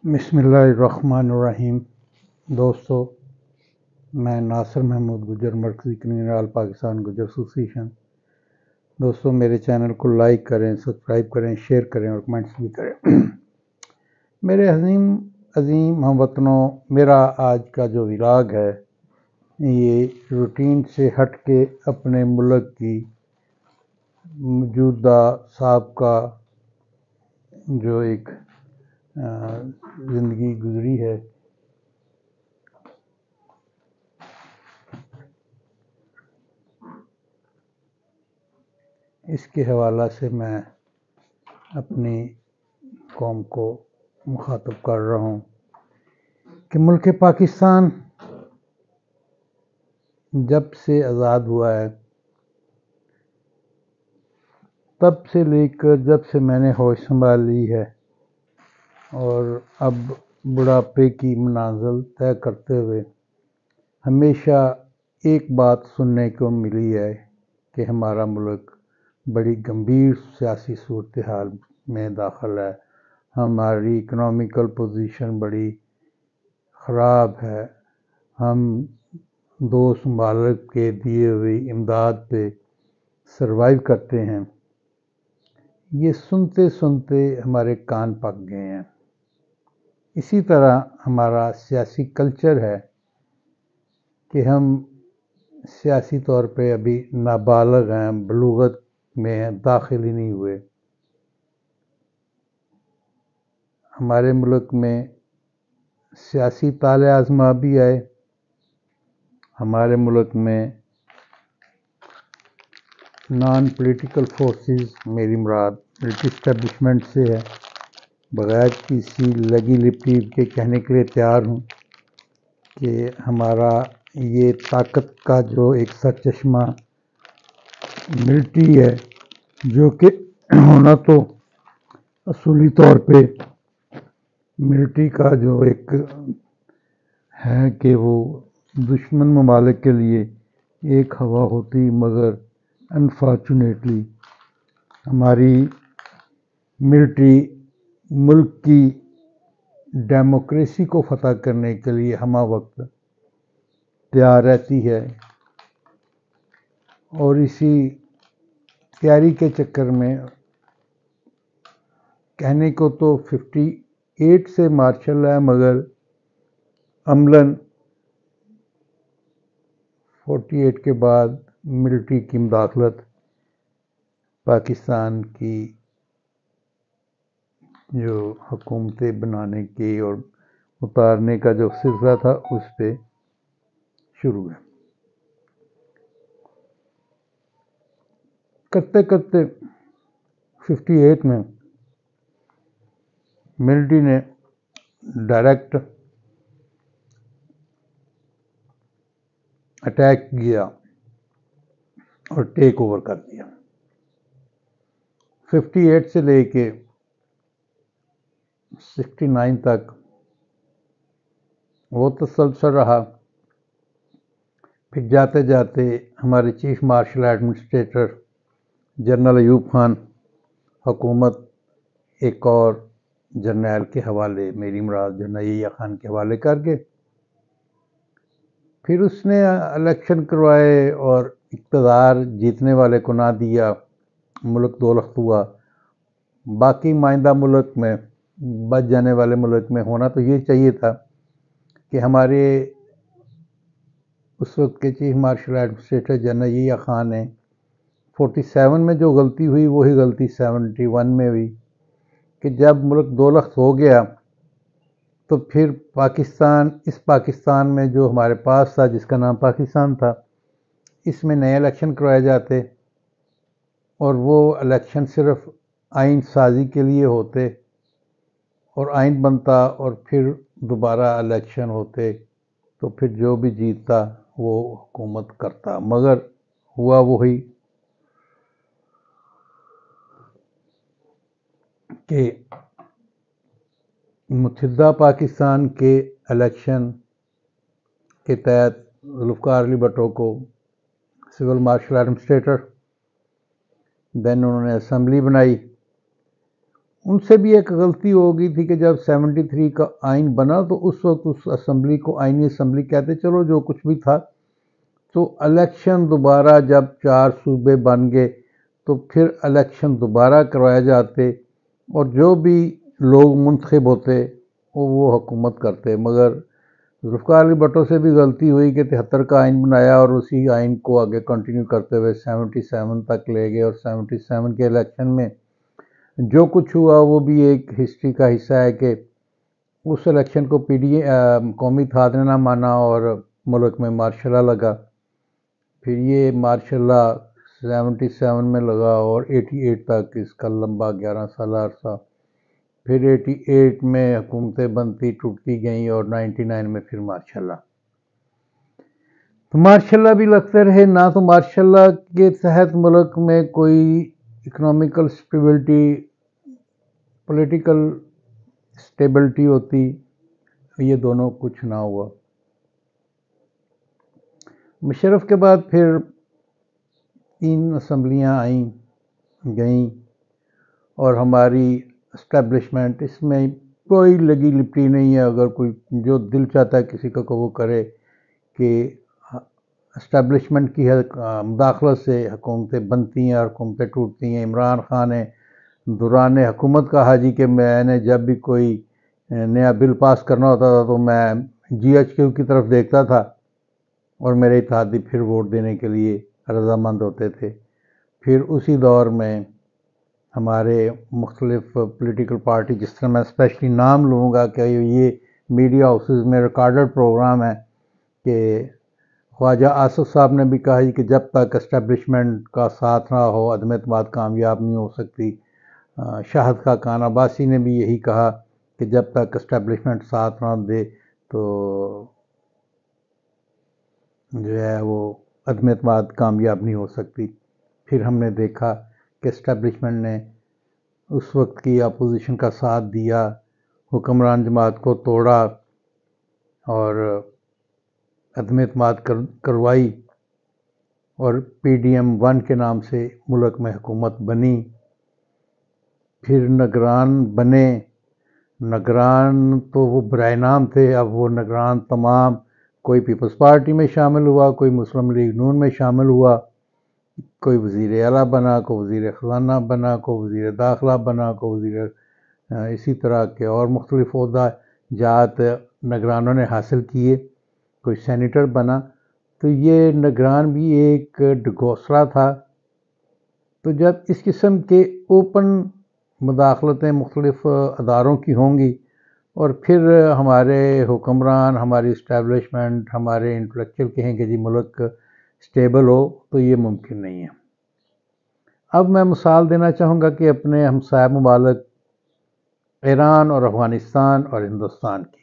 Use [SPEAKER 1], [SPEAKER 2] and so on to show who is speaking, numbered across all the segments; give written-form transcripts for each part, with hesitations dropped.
[SPEAKER 1] بسم اللہ الرحمن الرحیم۔ دوستو، میں ناصر محمود گجر، مرکزی کنوینر آل پاکستان گجر ایسوسی ایشن۔ دوستو، میرے چینل کو لائک کریں، سبسکرائب کریں، شیئر کریں اور کمنٹس بھی کریں۔ میرے عظیم ہم وطنوں، میرا آج کا جو ولاگ ہے یہ روٹین سے ہٹ کے اپنے ملک کی موجودہ سابقہ جو ایک زندگی گزری ہے اس کے حوالہ سے میں اپنی قوم کو مخاطب کر رہا ہوں کہ ملک پاکستان جب سے آزاد ہوا ہے تب سے لے کر جب سے میں نے ہوش سنبھالی ہے اور اب بڑھاپے کی منازل طے کرتے ہوئے ہمیشہ ایک بات سننے کو ملی ہے کہ ہمارا ملک بڑی گمبھیر سیاسی صورتحال میں داخل ہے، ہماری اکنامیکل پوزیشن بڑی خراب ہے، ہم دوست ممالک کے دیے ہوئی امداد پہ سروائیو کرتے ہیں۔ یہ سنتے سنتے ہمارے کان پک گئے ہیں۔ اسی طرح ہمارا سیاسی کلچر ہے کہ ہم سیاسی طور پہ ابھی نابالغ ہیں، بلوغت میں داخل ہی نہیں ہوئے۔ ہمارے ملک میں سیاسی طالع آزما بھی آئے، ہمارے ملک میں نان پولیٹیکل فورسز، میری مراد ملٹری اسٹیبلشمنٹ سے ہے، بغیر کسی لگی لپٹی کے کہنے کے لیے تیار ہوں کہ ہمارا یہ طاقت کا جو ایک سرچشمہ ملٹری ہے، جو کہ ہونا تو اصولی طور پہ ملٹری کا جو ایک ہے کہ وہ دشمن ممالک کے لیے ایک ہوا ہوتی، مگر انفارچونیٹلی ہماری ملٹری ملک کی ڈیموکریسی کو فتح کرنے کے لیے ہمہ وقت تیار رہتی ہے، اور اسی تیاری کے چکر میں کہنے کو تو 58 سے مارشل ہے، مگر عملاً 48 کے بعد ملٹری کی مداخلت پاکستان کی جو حکومتیں بنانے کی اور اتارنے کا جو سلسلہ تھا اس پہ شروع ہے۔ کرتے کرتے 58 میں ملٹری نے ڈائریکٹ اٹیک کیا اور ٹیک اوور کر دیا۔ 58 سے لے کے 69 تک وہ تسلسل رہا۔ پھر جاتے جاتے ہمارے chief marshal administrator general Ayub Khan حکومت ایک اور جرنیل کے حوالے، میری مراد جنرل یحییٰ خان کے حوالے کر کے پھر اس نے الیکشن کروائے اور اقتدار جیتنے والے کو نہ دیا، ملک دو لخت ہوا۔ باقی مائندہ ملک میں، بچ جانے والے ملک میں ہونا تو یہ چاہیے تھا کہ ہمارے اس وقت کے chief marshal administrator general Yahya Khan نے 47 میں جو غلطی ہوئی وہی غلطی 71 میں ہوئی کہ جب ملک دو لخت ہو گیا تو پھر اس پاکستان میں جو ہمارے پاس تھا، جس کا نام پاکستان تھا، اس میں نئے الیکشن کروائے جاتے اور وہ الیکشن صرف آئین سازی کے لیے ہوتے اور آئین بنتا اور پھر دوبارہ الیکشن ہوتے تو پھر جو بھی جیتتا وہ حکومت کرتا، مگر ہوا وہی کہ متحدہ پاکستان کے الیکشن کے تحت ذوالفقار علی بھٹو کو سول مارشل ایڈمنسٹریٹر، دین انہوں نے اسمبلی بنائی ان سے بھی ایک غلطی ہو گئی تھی کہ جب 73 کا آئین بنا تو اس وقت اس اسمبلی کو آئینی اسمبلی کہتے، چلو جو کچھ بھی تھا، تو الیکشن دوبارہ جب 4 صوبے بن گئے تو پھر الیکشن دوبارہ کروائے جاتے اور جو بھی لوگ منتخب ہوتے وہ حکومت کرتے۔ مگر ذوالفقار علی بھٹو سے بھی غلطی ہوئی کہ 73 کا آئین بنایا اور اسی آئین کو آگے کنٹینیو کرتے ہوئے 77 تک لے گئے، اور 77 کے الیکشن میں جو کچھ ہوا وہ بھی ایک ہسٹری کا حصہ ہے کہ اس الیکشن کو قومی اتحاد نے نہ مانا اور ملک میں مارشل لا لگا۔ پھر یہ مارشل لا 77 میں لگا اور 88 تک اس کا لمبا 11 سالہ عرصہ، پھر 88 میں حکومتیں بنتی ٹوٹتی گئیں اور 99 میں پھر مارشل لا۔ تو مارشل لا بھی لگتے رہے، نہ تو مارشل لا کے تحت ملک میں کوئی اکنامیکل اسٹیبلٹی، پولیٹیکل اسٹیبلٹی ہوتی، یہ دونوں کچھ نہ ہوا۔ مشرف کے بعد پھر 3 اسمبلیاں آئیں گئیں اور ہماری اسٹیبلشمنٹ اس میں کوئی لگی لپٹی نہیں ہے۔ اگر کوئی جو دل چاہتا ہے کسی کا وہ کرے کہ اسٹیبلشمنٹ کی مداخلت سے حکومتیں بنتی ہیں اور حکومتیں ٹوٹتی ہیں۔ عمران خان نے دوران حکومت کہا جی کہ میں نے جب بھی کوئی نیا بل پاس کرنا ہوتا تھا تو میں GHQ کی طرف دیکھتا تھا اور میرے اتحادی پھر ووٹ دینے کے لیے رضامند ہوتے تھے۔ پھر اسی دور میں ہمارے مختلف پولیٹیکل پارٹی، جس طرح میں اسپیشلی نام لوں گا کہ یہ میڈیا ہاؤسز میں ریکارڈڈ پروگرام ہے کہ خواجہ آصف صاحب نے بھی کہا کہ جب تک اسٹیبلشمنٹ کا ساتھ نہ ہو عدم اعتماد کامیاب نہیں ہو سکتی۔ شاہد خاقان عباسی نے بھی یہی کہا کہ جب تک اسٹیبلشمنٹ ساتھ نہ دے تو جو ہے وہ عدم اعتماد کامیاب نہیں ہو سکتی۔ پھر ہم نے دیکھا کہ اسٹیبلشمنٹ نے اس وقت کی اپوزیشن کا ساتھ دیا، حکمران جماعت کو توڑا اور عدم اعتماد کروائی اور PDM 1 کے نام سے ملک میں حکومت بنی۔ پھر نگران بنے، نگران تو وہ برائے نام تھے، اب وہ نگران تمام کوئی پیپلز پارٹی میں شامل ہوا، کوئی مسلم لیگ نون میں شامل ہوا، کوئی وزیر اعلیٰ بنا، کوئی وزیر خزانہ بنا، کوئی وزیر داخلہ بنا، کوئی وزیر اسی طرح کے اور مختلف عہدہ جات نگرانوں نے حاصل کیے، کوئی سینیٹر بنا۔ تو یہ نگران بھی ایک ڈگوسلا تھا۔ تو جب اس قسم کے اوپن مداخلتیں مختلف اداروں کی ہوں گی اور پھر ہمارے حکمران، ہماری اسٹیبلشمنٹ، ہمارے انٹلیکچوئل کہیں کہ جی ملک اسٹیبل ہو، تو یہ ممکن نہیں ہے۔ اب میں مثال دینا چاہوں گا کہ اپنے ہمسایہ ممالک ایران اور افغانستان اور ہندوستان کی۔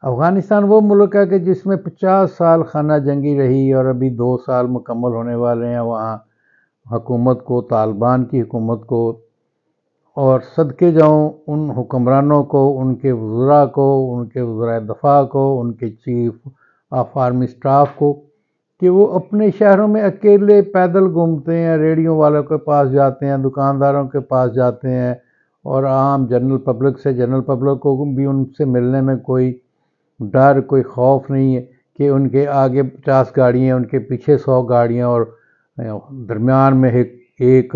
[SPEAKER 1] افغانستان وہ ملک ہے کہ جس میں 50 سال خانہ جنگی رہی اور ابھی 2 سال مکمل ہونے والے ہیں وہاں حکومت کو، طالبان کی حکومت کو، اور صدقے جاؤں ان حکمرانوں کو، ان کے وزراء کو، ان کے وزرائے دفاع کو، ان کے چیف آف آرمی اسٹاف کو کہ وہ اپنے شہروں میں اکیلے پیدل گھومتے ہیں، ریڈیو والوں کے پاس جاتے ہیں، دکانداروں کے پاس جاتے ہیں اور عام جنرل پبلک کو بھی ان سے ملنے میں کوئی ڈر، کوئی خوف نہیں ہے کہ ان کے آگے 50 گاڑیاں ہیں، ان کے پیچھے 100 گاڑیاں اور درمیان میں ایک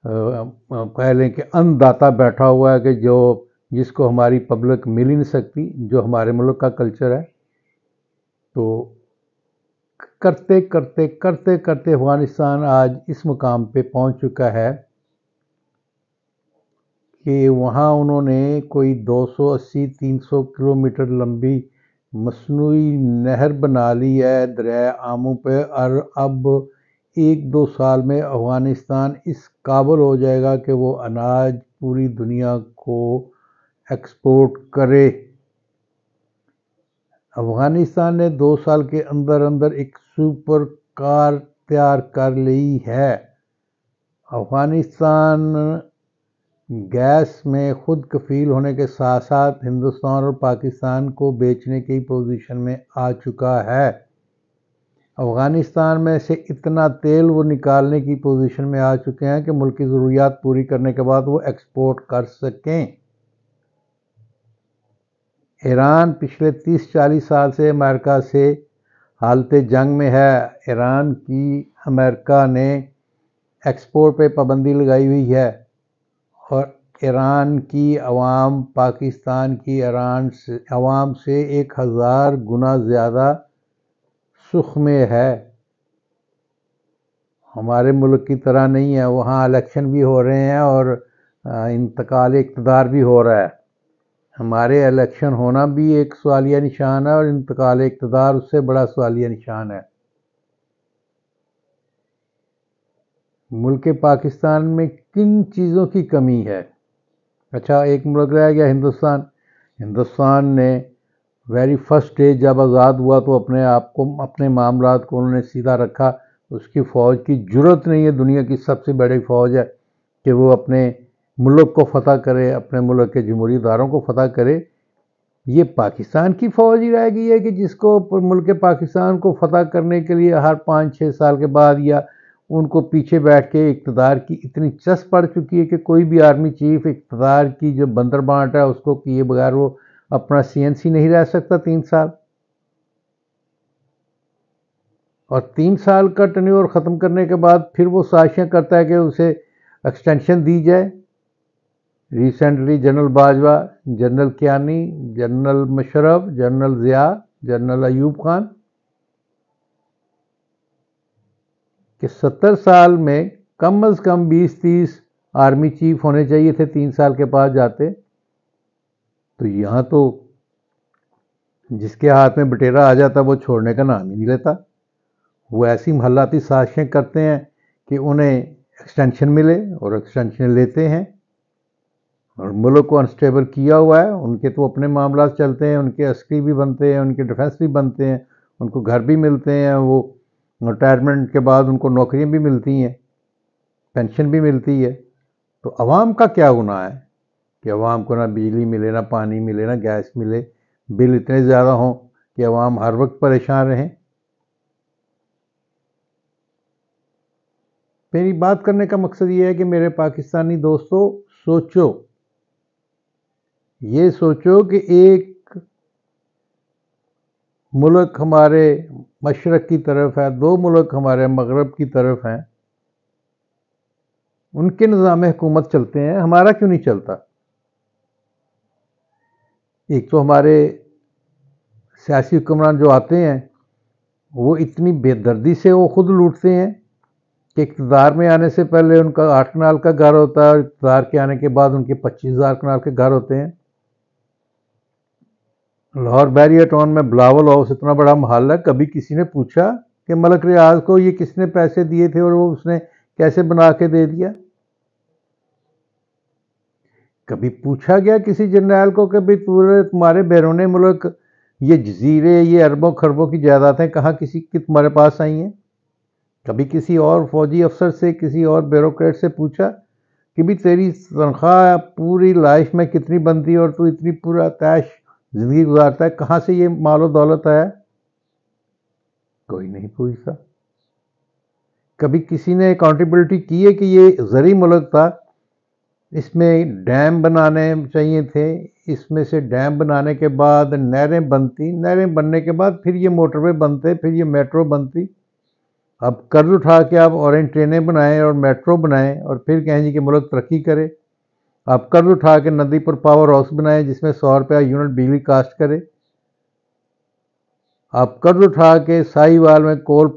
[SPEAKER 1] کہہ لیں کہ انداتا بیٹھا ہوا ہے کہ جس کو ہماری پبلک مل ہی نہیں سکتی، جو ہمارے ملک کا کلچر ہے۔ تو کرتے کرتے کرتے کرتے افغانستان آج اس مقام پہ پہنچ چکا ہے کہ وہاں انہوں نے کوئی 280-300 کلومیٹر لمبی مصنوعی نہر بنا لی ہے دریائے آمو پہ، اور اب 1-2 سال میں افغانستان اس قابل ہو جائے گا کہ وہ اناج پوری دنیا کو ایکسپورٹ کرے۔ افغانستان نے 2 سال کے اندر اندر ایک سپر کار تیار کر لی ہے۔ افغانستان گیس میں خود کفیل ہونے کے ساتھ ساتھ ہندوستان اور پاکستان کو بیچنے کی پوزیشن میں آ چکا ہے۔ افغانستان میں سے اتنا تیل وہ نکالنے کی پوزیشن میں آ چکے ہیں کہ ملک کی ضروریات پوری کرنے کے بعد وہ ایکسپورٹ کر سکیں۔ ایران پچھلے 30-40 سال سے امریکہ سے حالت جنگ میں ہے۔ ایران کی امریکہ نے ایکسپورٹ پہ پابندی لگائی ہوئی ہے، اور ایران کی عوام پاکستان کی عوام سے 1000 گنا زیادہ سکھ میں ہے۔ ہمارے ملک کی طرح نہیں ہے، وہاں الیکشن بھی ہو رہے ہیں اور انتقال اقتدار بھی ہو رہا ہے۔ ہمارے الیکشن ہونا بھی ایک سوالیہ نشان ہے، اور انتقال اقتدار اس سے بڑا سوالیہ نشان ہے۔ ملک پاکستان میں کن چیزوں کی کمی ہے؟ اچھا، ایک ملک رہ گیا ہندوستان۔ ہندوستان نے ویری فرسٹ ڈے جب آزاد ہوا تو اپنے آپ کو، اپنے معاملات کو انہوں نے سیدھا رکھا۔ اس کی فوج کی جرت نہیں ہے، دنیا کی سب سے بڑی فوج ہے، کہ وہ اپنے ملک کو فتح کرے، اپنے ملک کے جمہوری اداروں کو فتح کرے۔ یہ پاکستان کی فوج ہی رہ گئی ہے کہ جس کو ملک پاکستان کو فتح کرنے کے لیے ہر 5-6 سال کے بعد یا ان کو پیچھے بیٹھ کے اقتدار کی اتنی چسپ پڑ چکی ہے کہ کوئی بھی آرمی چیف اقتدار کی جو بندر بانٹ ہے اس کو کیے بغیر وہ اپنا CNC نہیں رہ سکتا 3 سال۔ اور 3 سال کا ٹینیور ختم کرنے کے بعد پھر وہ سازشیں کرتا ہے کہ اسے ایکسٹینشن دی جائے۔ Recently general Bajwa, general Kayani, general Musharraf, general Zia, general Ayub Khan کہ 70 سال میں کم از کم 20-30 آرمی چیف ہونے چاہیے تھے 3 سال کے بعد جاتے۔ تو یہاں تو جس کے ہاتھ میں بٹیرا آ جاتا وہ چھوڑنے کا نام ہی نہیں لیتا۔ وہ ایسی محلاتی سازشیں کرتے ہیں کہ انہیں ایکسٹینشن ملے، اور ایکسٹینشن لیتے ہیں، اور ملک کو انسٹیبل کیا ہوا ہے۔ ان کے تو اپنے معاملات چلتے ہیں، ان کے عسکری بھی بنتے ہیں، ان کے ڈیفنس بھی بنتے ہیں، ان کو گھر بھی ملتے ہیں، وہ ریٹائرمنٹ کے بعد ان کو نوکریاں بھی ملتی ہیں، پینشن بھی ملتی ہے۔ تو عوام کا کیا گناہ ہے کہ عوام کو نہ بجلی ملے، نہ پانی ملے، نہ گیس ملے، بل اتنے زیادہ ہوں کہ عوام ہر وقت پریشان رہیں؟ میری بات کرنے کا مقصد یہ ہے کہ میرے پاکستانی دوستو، سوچو، یہ سوچو کہ ایک ملک ہمارے مشرق کی طرف ہے، 2 ملک ہمارے مغرب کی طرف ہیں، ان کے نظام حکومت چلتے ہیں، ہمارا کیوں نہیں چلتا؟ ایک تو ہمارے سیاسی حکمران جو آتے ہیں وہ اتنی بے دردی سے وہ خود لوٹتے ہیں کہ اقتدار میں آنے سے پہلے ان کا 8 کنال کا گھر ہوتا ہے، اور اقتدار کے آنے کے بعد ان کے 25,000 کنال کے گھر ہوتے ہیں۔ لاہور بیریا ٹاؤن میں بلاول ہاؤس اتنا بڑا محل ہے، کبھی کسی نے پوچھا کہ ملک ریاض کو یہ کس نے پیسے دیے تھے اور وہ اس نے کیسے بنا کے دے دیا؟ کبھی پوچھا گیا کسی جرنیل کو کہ بھئی تمہارے بیرون ملک یہ جزیرے، یہ اربوں خربوں کی جائیدادیں کہاں کسی کی تمہارے پاس آئی ہیں؟ کبھی کسی اور فوجی افسر سے، کسی اور بیوروکریٹ سے پوچھا کہ بھی تیری تنخواہ پوری لائف میں کتنی بنتی ہے اور تو اتنی پورا تیش زندگی گزارتا ہے، کہاں سے یہ مال و دولت آیا؟ کوئی نہیں پوچھتا۔ کبھی کسی نے اکاؤنٹیبلٹی کی ہے کہ یہ زرعی ملک تھا، اس میں ڈیم بنانے چاہیے تھے، اس میں سے ڈیم بنانے کے بعد نہریں بنتی، نہریں بننے کے بعد پھر یہ موٹر وے بنتے، پھر یہ میٹرو بنتی۔ اب قرض اٹھا کے آپ اورنج ٹرینیں بنائیں اور میٹرو بنائیں اور پھر کہیں جی کہ ملک ترقی کرے۔ آپ قرض اٹھا کے ندی پر پاور ہاؤس بنائیں جس میں 100 روپیہ یونٹ بجلی کاسٹ کرے۔ آپ قرض اٹھا کے سائی وال میں کول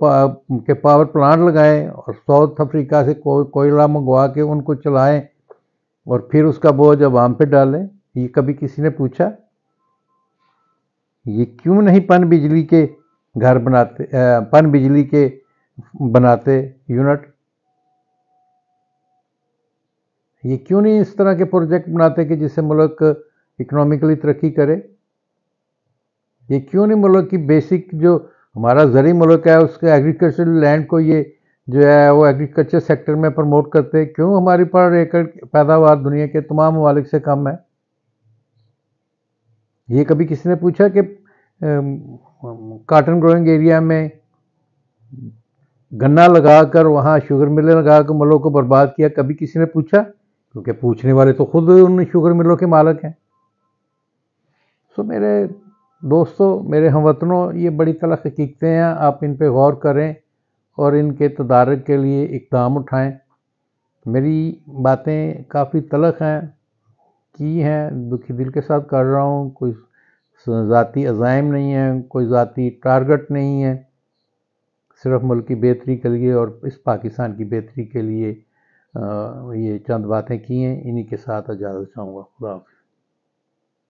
[SPEAKER 1] کے پاور پلانٹ لگائیں اور ساؤتھ افریقہ سے کوئلہ منگوا کے ان کو چلائیں اور پھر اس کا بوجھ عوام پہ ڈالیں۔ یہ کبھی کسی نے پوچھا؟ یہ کیوں نہیں پن بجلی کے گھر بناتے، پن بجلی کے بناتے یونٹ؟ یہ کیوں نہیں اس طرح کے پروجیکٹ بناتے کہ جس سے ملک اکنامکلی ترقی کرے؟ یہ کیوں نہیں ملک کی بیسک جو ہمارا زرعی ملک ہے اس کے ایگریکلچرل لینڈ کو یہ جو ہے وہ ایگریکلچر سیکٹر میں پروموٹ کرتے؟ کیوں ہماری پر ایکڑ پیداوار دنیا کے تمام ممالک سے کم ہے؟ یہ کبھی کسی نے پوچھا کہ کاٹن گروئنگ ایریا میں گنا لگا کر وہاں شوگر ملیں لگا کر ملوں کو برباد کیا، کبھی کسی نے پوچھا؟ کیونکہ پوچھنے والے تو خود ان شوگر ملوں کے مالک ہیں۔ میرے دوستوں، میرے ہم وطنوں، یہ بڑی تلخ حقیقتیں ہیں، آپ ان پہ غور کریں اور ان کے تدارک کے لیے اقدام اٹھائیں۔ میری باتیں کافی تلخ ہیں، کی ہیں، دکھی دل کے ساتھ کر رہا ہوں، کوئی ذاتی عزائم نہیں ہے، کوئی ذاتی ٹارگٹ نہیں ہے، صرف ملک کی بہتری کے لیے اور اس پاکستان کی بہتری کے لیے یہ چند باتیں کی ہیں۔ انہی کے ساتھ اجازت چاہوں گا۔ خدا حافظ۔